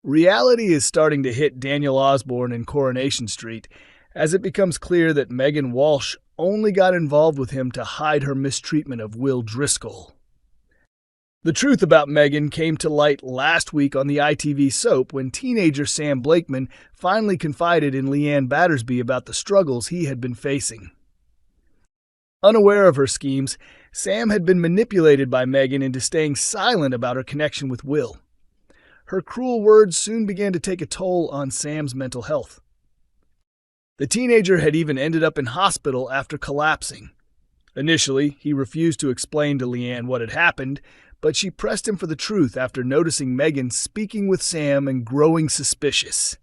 Reality is starting to hit Daniel Osbourne in Coronation Street as it becomes clear that Megan Walsh only got involved with him to hide her mistreatment of Will Driscoll. The truth about Megan came to light last week on the ITV soap when teenager Sam Blakeman finally confided in Leanne Battersby about the struggles he had been facing. Unaware of her schemes, Sam had been manipulated by Megan into staying silent about her connection with Will. Her cruel words soon began to take a toll on Sam's mental health. The teenager had even ended up in hospital after collapsing. Initially, he refused to explain to Leanne what had happened, but she pressed him for the truth after noticing Megan speaking with Sam and growing suspicious.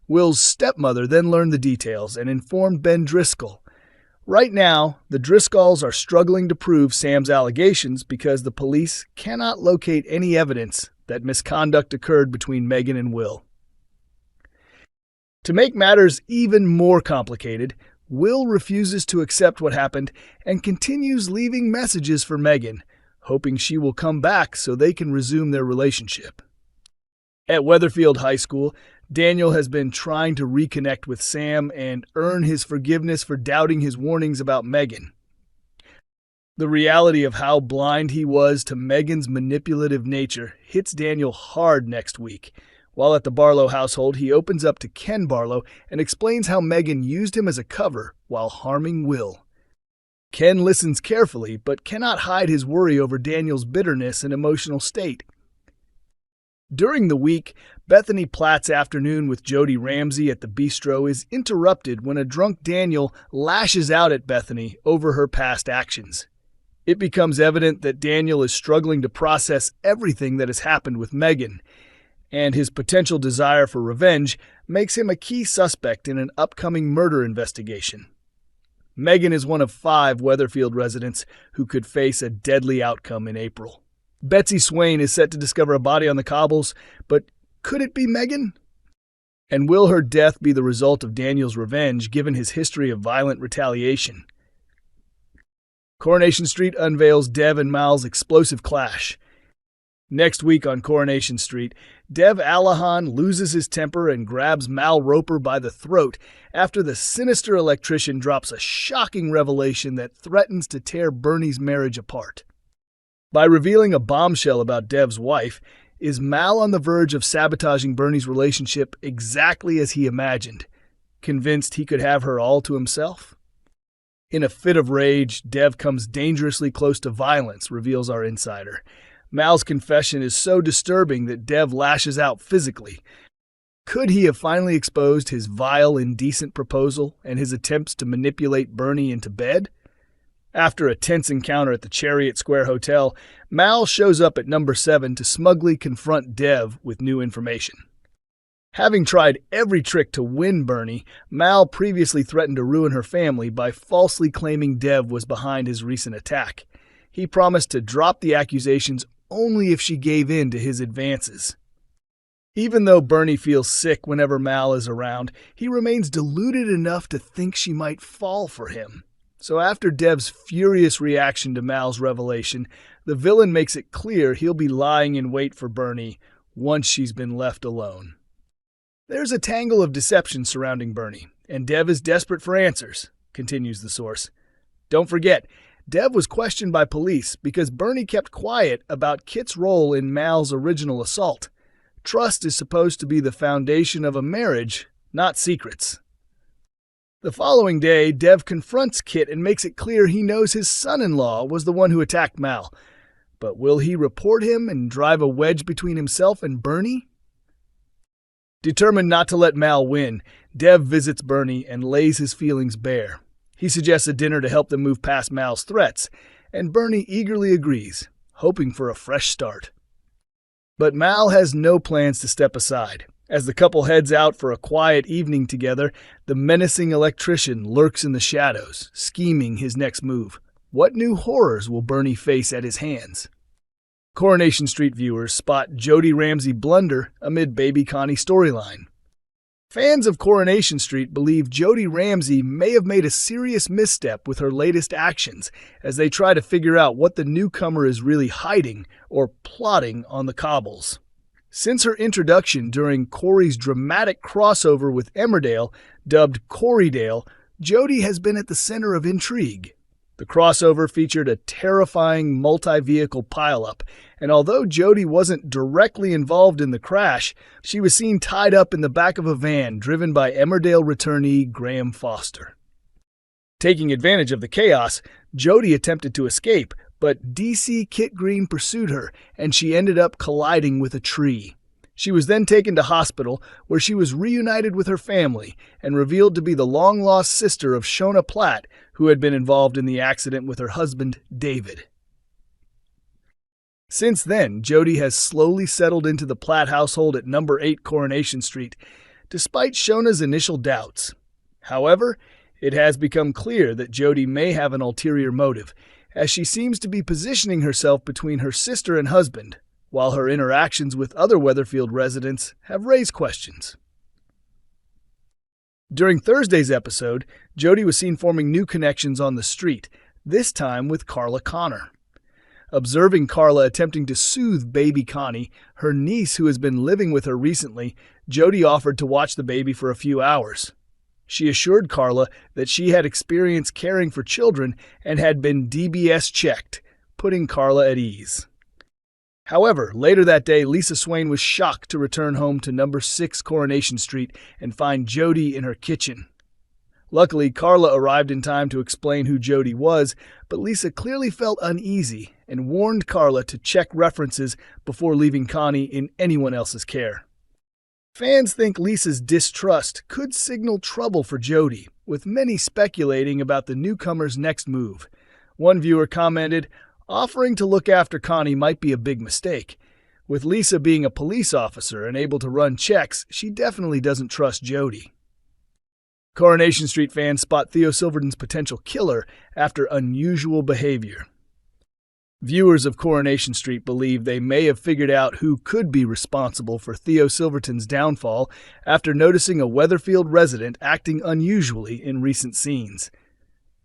Will's stepmother then learned the details and informed Ben Driscoll. Right now, the Driscolls are struggling to prove Sam's allegations because the police cannot locate any evidence that misconduct occurred between Megan and Will. To make matters even more complicated, Will refuses to accept what happened and continues leaving messages for Megan, hoping she will come back so they can resume their relationship. At Weatherfield High School, Daniel has been trying to reconnect with Sam and earn his forgiveness for doubting his warnings about Megan. The reality of how blind he was to Megan's manipulative nature hits Daniel hard next week. While at the Barlow household, he opens up to Ken Barlow and explains how Megan used him as a cover while harming Will. Ken listens carefully, but cannot hide his worry over Daniel's bitterness and emotional state. During the week, Bethany Platt's afternoon with Jodie Ramsay at the bistro is interrupted when a drunk Daniel lashes out at Bethany over her past actions. It becomes evident that Daniel is struggling to process everything that has happened with Megan, and his potential desire for revenge makes him a key suspect in an upcoming murder investigation. Megan is one of 5 Weatherfield residents who could face a deadly outcome in April. Betsy Swain is set to discover a body on the cobbles, but could it be Megan? And will her death be the result of Daniel's revenge given his history of violent retaliation? Coronation Street unveils Dev and Mal's explosive clash. Next week on Coronation Street, Dev Allahan loses his temper and grabs Mal Roper by the throat after the sinister electrician drops a shocking revelation that threatens to tear Bernie's marriage apart. By revealing a bombshell about Dev's wife, is Mal on the verge of sabotaging Bernie's relationship exactly as he imagined, convinced he could have her all to himself? In a fit of rage, Dev comes dangerously close to violence, reveals our insider. Mal's confession is so disturbing that Dev lashes out physically. Could he have finally exposed his vile, indecent proposal and his attempts to manipulate Bernie into bed? After a tense encounter at the Chariot Square Hotel, Mal shows up at number 7 to smugly confront Dev with new information. Having tried every trick to win Bernie, Mal previously threatened to ruin her family by falsely claiming Dev was behind his recent attack. He promised to drop the accusations only if she gave in to his advances. Even though Bernie feels sick whenever Mal is around, he remains deluded enough to think she might fall for him. So after Dev's furious reaction to Mal's revelation, the villain makes it clear he'll be lying in wait for Bernie once she's been left alone. There's a tangle of deception surrounding Bernie, and Dev is desperate for answers, continues the source. Don't forget, Dev was questioned by police because Bernie kept quiet about Kit's role in Mal's original assault. Trust is supposed to be the foundation of a marriage, not secrets. The following day, Dev confronts Kit and makes it clear he knows his son-in-law was the one who attacked Mal. But will he report him and drive a wedge between himself and Bernie? Determined not to let Mal win, Dev visits Bernie and lays his feelings bare. He suggests a dinner to help them move past Mal's threats, and Bernie eagerly agrees, hoping for a fresh start. But Mal has no plans to step aside. As the couple heads out for a quiet evening together, the menacing electrician lurks in the shadows, scheming his next move. What new horrors will Bernie face at his hands? Coronation Street viewers spot Jodie Ramsay blunder amid Baby Connie storyline. Fans of Coronation Street believe Jodie Ramsay may have made a serious misstep with her latest actions as they try to figure out what the newcomer is really hiding or plotting on the cobbles. Since her introduction during Corrie's dramatic crossover with Emmerdale, dubbed Corriedale, Jodie has been at the center of intrigue. The crossover featured a terrifying multi-vehicle pileup, and although Jodie wasn't directly involved in the crash, she was seen tied up in the back of a van driven by Emmerdale returnee Graham Foster. Taking advantage of the chaos, Jodie attempted to escape, but DC Kit Green pursued her, and she ended up colliding with a tree. She was then taken to hospital, where she was reunited with her family and revealed to be the long-lost sister of Shona Platt, who had been involved in the accident with her husband, David. Since then, Jodie has slowly settled into the Platt household at number 8 Coronation Street, despite Shona's initial doubts. However, it has become clear that Jodie may have an ulterior motive, as she seems to be positioning herself between her sister and husband, while her interactions with other Weatherfield residents have raised questions. During Thursday's episode, Jodie was seen forming new connections on the street, this time with Carla Connor. Observing Carla attempting to soothe baby Connie, her niece who has been living with her recently, Jodie offered to watch the baby for a few hours. She assured Carla that she had experience caring for children and had been DBS checked, putting Carla at ease. However, later that day, Lisa Swain was shocked to return home to number 6 Coronation Street and find Jodie in her kitchen. Luckily, Carla arrived in time to explain who Jodie was, but Lisa clearly felt uneasy and warned Carla to check references before leaving Connie in anyone else's care. Fans think Lisa's distrust could signal trouble for Jodie, with many speculating about the newcomer's next move. One viewer commented, "Offering to look after Connie might be a big mistake. With Lisa being a police officer and able to run checks, she definitely doesn't trust Jodie." Coronation Street fans spot Theo Silverton's potential killer after unusual behavior. Viewers of Coronation Street believe they may have figured out who could be responsible for Theo Silverton's downfall after noticing a Weatherfield resident acting unusually in recent scenes.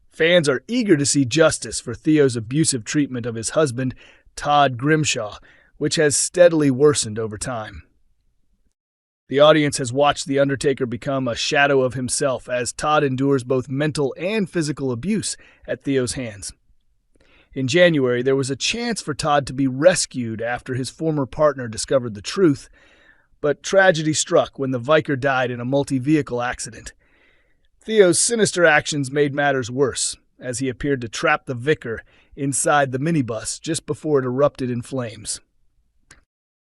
Fans are eager to see justice for Theo's abusive treatment of his husband, Todd Grimshaw, which has steadily worsened over time. The audience has watched The Undertaker become a shadow of himself as Todd endures both mental and physical abuse at Theo's hands. In January, there was a chance for Todd to be rescued after his former partner discovered the truth, but tragedy struck when the Vicar died in a multi-vehicle accident. Theo's sinister actions made matters worse, as he appeared to trap the vicar inside the minibus just before it erupted in flames.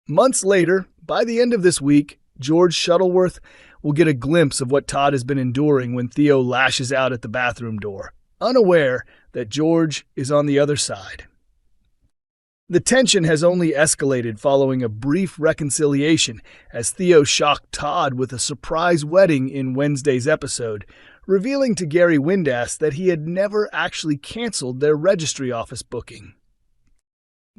Months later, by the end of this week, George Shuttleworth will get a glimpse of what Todd has been enduring when Theo lashes out at the bathroom door, unaware that George is on the other side. The tension has only escalated following a brief reconciliation as Theo shocked Todd with a surprise wedding in Wednesday's episode, revealing to Gary Windass that he had never actually canceled their registry office booking.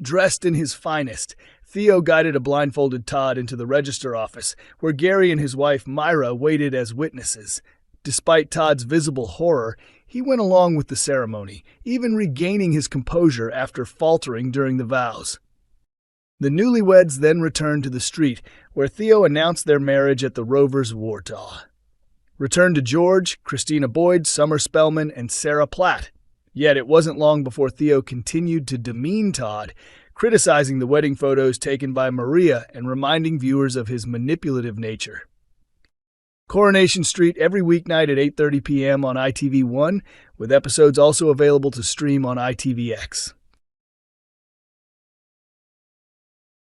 Dressed in his finest, Theo guided a blindfolded Todd into the register office, where Gary and his wife Myra waited as witnesses. Despite Todd's visible horror, he went along with the ceremony, even regaining his composure after faltering during the vows. The newlyweds then returned to the street, where Theo announced their marriage at the Rovers' Wartaw. Returned to George, Christina Boyd, Summer Spellman, and Sarah Platt. Yet it wasn't long before Theo continued to demean Todd, criticizing the wedding photos taken by Maria and reminding viewers of his manipulative nature. Coronation Street every weeknight at 8:30 p.m. on ITV1, with episodes also available to stream on ITVX.